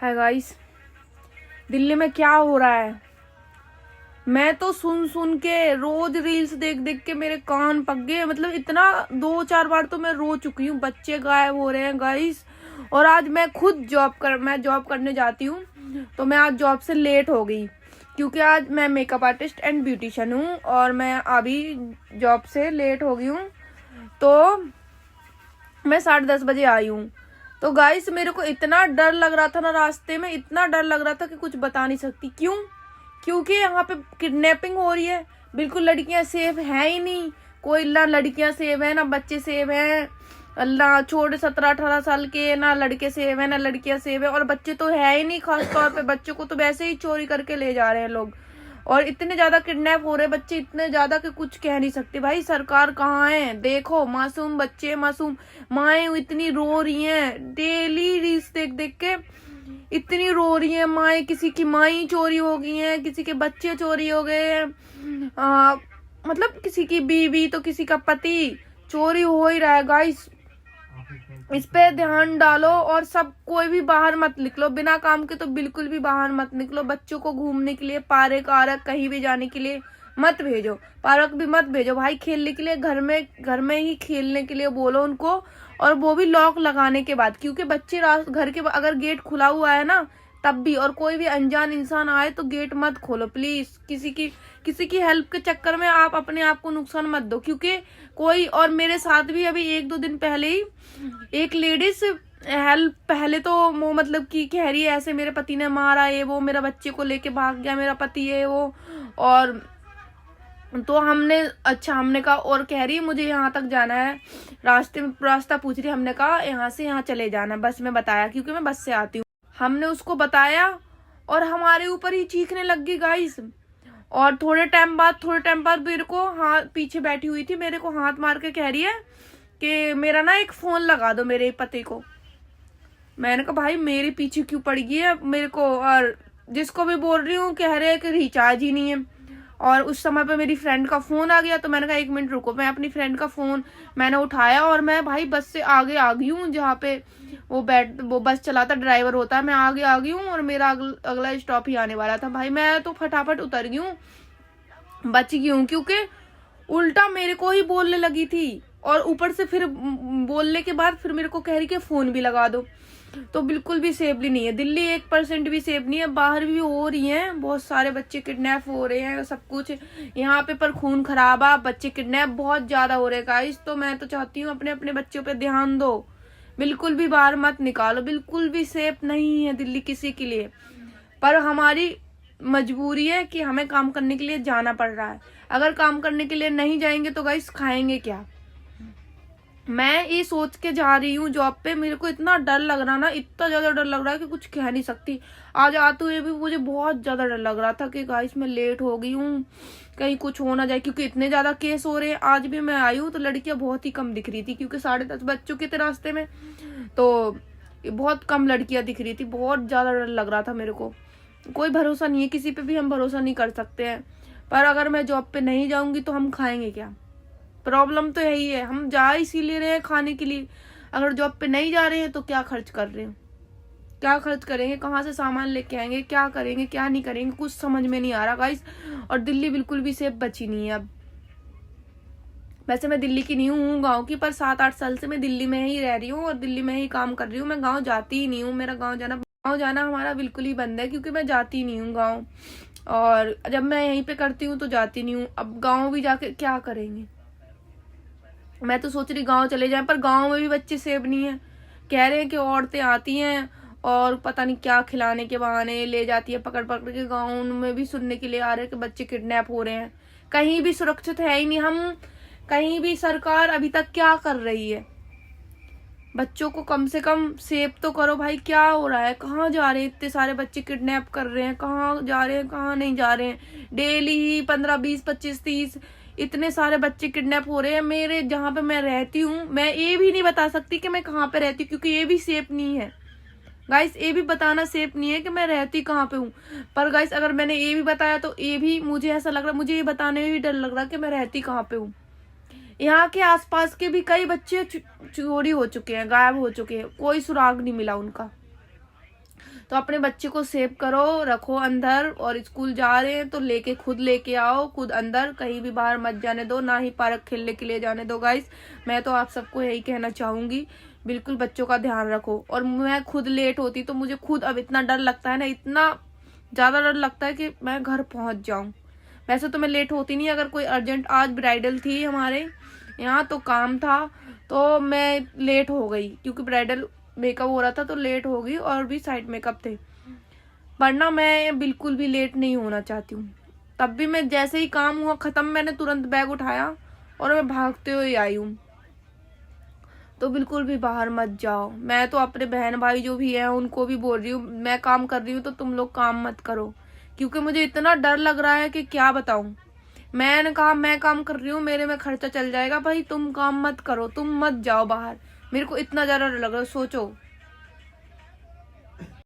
है गाइस, दिल्ली में क्या हो रहा है। मैं तो सुन सुन के रोज रील्स देख देख के मेरे कान पक गए। मतलब इतना 2-4 बार तो मैं रो चुकी हूँ। बच्चे गायब हो रहे हैं गाइस। और आज मैं खुद मैं जॉब करने जाती हूँ, तो मैं आज जॉब से लेट हो गई क्योंकि आज मैं मेकअप आर्टिस्ट एंड ब्यूटिशियन हूँ और मैं अभी जॉब से लेट हो गई हूँ। तो मैं 10:30 बजे आई हूँ। तो गाइस मेरे को इतना डर लग रहा था ना, रास्ते में इतना डर लग रहा था कि कुछ बता नहीं सकती। क्यों? क्योंकि यहाँ पे किडनैपिंग हो रही है। बिल्कुल लड़कियां सेफ है ही नहीं। कोई ना लड़कियां सेफ है ना बच्चे सेफ हैं। अल्लाह, छोटे 17-18 साल के ना लड़के सेफ है ना लड़कियां सेफ है। और बच्चे तो है ही नहीं, खास तौर पे बच्चों को तो वैसे ही चोरी करके ले जा रहे हैं लोग। और इतने ज्यादा किडनैप हो रहे बच्चे, इतने ज्यादा कि कुछ कह नहीं सकते। भाई सरकार कहाँ है? देखो मासूम बच्चे, मासूम माएँ इतनी रो रही हैं। डेली रील्स देख देख के इतनी रो रही है माएँ। किसी की माई चोरी हो गई है, किसी के बच्चे चोरी हो गए हैं। मतलब किसी की बीवी तो किसी का पति चोरी हो ही रहा है गाइस। इस पे ध्यान डालो और सब कोई भी बाहर मत निकलो, बिना काम के तो बिल्कुल भी बाहर मत निकलो। बच्चों को घूमने के लिए पार्क आरक कहीं भी जाने के लिए मत भेजो। पार्क भी मत भेजो भाई खेलने के लिए। घर में ही खेलने के लिए बोलो उनको, और वो भी लॉक लगाने के बाद। क्योंकि बच्चे घर के अगर गेट खुला हुआ है ना तब भी, और कोई भी अनजान इंसान आए तो गेट मत खोलो प्लीज। किसी की हेल्प के चक्कर में आप अपने आप को नुकसान मत दो। क्योंकि कोई, और मेरे साथ भी अभी 1-2 दिन पहले ही एक लेडीज हेल्प, पहले तो वो मतलब कि कह रही है ऐसे मेरे पति ने मारा, ये वो, मेरा बच्चे को लेके भाग गया मेरा पति, ये वो। और तो हमने कहा, और कह रही है मुझे यहाँ तक जाना है। रास्ता पूछ रही, हमने कहा यहाँ से यहाँ चले जाना, बस में बताया क्योंकि मैं बस से आती हूँ। हमने उसको बताया और हमारे ऊपर ही चीखने लग गई गाइस। और थोड़े टाइम बाद मेरे को, हाथ पीछे बैठी हुई थी, मेरे को हाथ मार के कह रही है कि मेरा ना एक फोन लगा दो मेरे पति को। मैंने कहा भाई मेरे पीछे क्यों पड़ गई है मेरे को? और जिसको भी बोल रही हूँ कह रहे हैं कि रिचार्ज ही नहीं है। और उस समय पे मेरी फ्रेंड का फोन आ गया, तो मैंने कहा 1 मिनट रुको। मैं अपनी फ्रेंड का फोन मैंने उठाया और मैं भाई बस से आगे आ गई हूँ, जहाँ पे वो बस चलाता ड्राइवर होता है। मैं आगे आ गई हूँ और मेरा अगला स्टॉप ही आने वाला था। भाई मैं तो फटाफट उतर गई हूँ, बच गई हूँ। क्योंकि उल्टा मेरे को ही बोलने लगी थी, और ऊपर से फिर बोलने के बाद फिर मेरे को कह रही कि फोन भी लगा दो। तो बिल्कुल भी सेफली नहीं है दिल्ली, 1% भी सेफ नहीं है। बाहर भी हो रही हैं बहुत सारे बच्चे किडनैप हो रहे हैं, सब कुछ यहाँ पे, पर खून खराबा, बच्चे किडनैप बहुत ज्यादा हो रहे हैं गाइस। तो मैं तो चाहती हूँ अपने अपने बच्चों पे ध्यान दो, बिल्कुल भी बाहर मत निकालो। बिल्कुल भी सेफ नहीं है दिल्ली किसी के लिए। पर हमारी मजबूरी है कि हमें काम करने के लिए जाना पड़ रहा है। अगर काम करने के लिए नहीं जाएंगे तो गाइस खाएंगे क्या? मैं ये सोच के जा रही हूँ जॉब पे। मेरे को इतना डर लग रहा ना, इतना ज्यादा डर लग रहा है कि कुछ कह नहीं सकती। आज आते हुए भी मुझे बहुत ज्यादा डर लग रहा था कि गाइस मैं लेट हो गई हूँ, कहीं कुछ हो ना जाए, क्योंकि इतने ज्यादा केस हो रहे हैं। आज भी मैं आई हूँ तो लड़कियां बहुत ही कम दिख रही थी, क्योंकि 10:30 बज चुके थे रास्ते में, तो बहुत कम लड़कियां दिख रही थी। बहुत ज्यादा डर लग रहा था मेरे को। कोई भरोसा नहीं है, किसी पे भी हम भरोसा नहीं कर सकते हैं। पर अगर मैं जॉब पे नहीं जाऊंगी तो हम खाएंगे क्या? प्रॉब्लम तो यही है। हम जा इसीलिए रहे हैं खाने के लिए। अगर जॉब पे नहीं जा रहे हैं तो क्या खर्च कर रहे हैं? क्या खर्च करेंगे? कहाँ से सामान लेके आएंगे? क्या करेंगे क्या नहीं करेंगे? कुछ समझ में नहीं आ रहा गाइस। और दिल्ली बिल्कुल भी सेफ बची नहीं है अब। वैसे मैं दिल्ली की नहीं हूँ, गाँव की, पर 7-8 साल से मैं दिल्ली में ही रह रही हूँ और दिल्ली में ही काम कर रही हूँ। मैं गाँव जाती ही नहीं हूँ। मेरा गाँव जाना हमारा बिल्कुल ही बंद है, क्योंकि मैं जाती ही नहीं हूँ गाँव। और जब मैं यहीं पे करती हूँ तो जाती नहीं हूँ। अब गाँव भी जाके क्या करेंगे? मैं तो सोच रही गांव चले जाएं, पर गांव में भी बच्चे सेफ नहीं है। कह रहे हैं कि औरतें आती हैं और पता नहीं क्या खिलाने के बहाने ले जाती है पकड़ पकड़ के। गांव में भी सुनने के लिए आ रहे हैं कि बच्चे किडनैप हो रहे हैं। कहीं भी सुरक्षित है ही नहीं। हम कहीं भी, सरकार अभी तक क्या कर रही है? बच्चों को कम से कम सेफ तो करो भाई। क्या हो रहा है? कहाँ जा रहे हैं इतने सारे बच्चे? किडनैप कर रहे हैं, कहाँ जा रहे हैं कहाँ नहीं जा रहे हैं? डेली ही 15, 20, 25, 30 इतने सारे बच्चे किडनैप हो रहे हैं। मेरे जहाँ पे मैं रहती हूँ, मैं ये भी नहीं बता सकती कि मैं कहाँ पे रहती हूँ, क्योंकि ये भी सेफ नहीं है गाइस। ये भी बताना सेफ नहीं है कि मैं रहती कहाँ पे हूँ। पर गाइस अगर मैंने ये भी बताया तो ये भी मुझे ऐसा लग रहा, मुझे ये बताने में भी डर लग रहा कि मैं रहती कहाँ पे हूँ। यहाँ के आसपास के भी कई बच्चे चोरी हो चुके हैं, गायब हो चुके हैं, कोई सुराग नहीं मिला उनका। तो अपने बच्चे को सेव करो, रखो अंदर, और स्कूल जा रहे हैं तो खुद लेके आओ, खुद अंदर, कहीं भी बाहर मत जाने दो, ना ही पार्क खेलने के लिए जाने दो गाइस। मैं तो आप सबको यही कहना चाहूंगी, बिल्कुल बच्चों का ध्यान रखो। और मैं खुद लेट होती तो मुझे खुद अब इतना डर लगता है ना, इतना ज्यादा डर लगता है कि मैं घर पहुंच जाऊं। वैसे तो मैं लेट होती नहीं, अगर कोई अर्जेंट, आज ब्राइडल थी हमारे यहाँ तो काम था तो मैं लेट हो गई, क्योंकि ब्राइडल मेकअप हो रहा था तो लेट हो गई, और भी साइड मेकअप थे, वरना मैं बिल्कुल भी लेट नहीं होना चाहती हूँ। तब भी मैं जैसे ही काम हुआ खत्म, मैंने तुरंत बैग उठाया और मैं भागते हुए आई हूँ। तो बिल्कुल भी बाहर मत जाओ। मैं तो अपने बहन भाई जो भी है उनको भी बोल रही हूँ, मैं काम कर रही हूँ तो तुम लोग काम मत करो, क्योंकि मुझे इतना डर लग रहा है कि क्या बताऊं। मैंने कहा मैं काम कर रही हूँ, मेरे में खर्चा चल जाएगा, भाई तुम काम मत करो, तुम मत जाओ बाहर। मेरे को इतना ज्यादा डर लग रहा है, सोचो।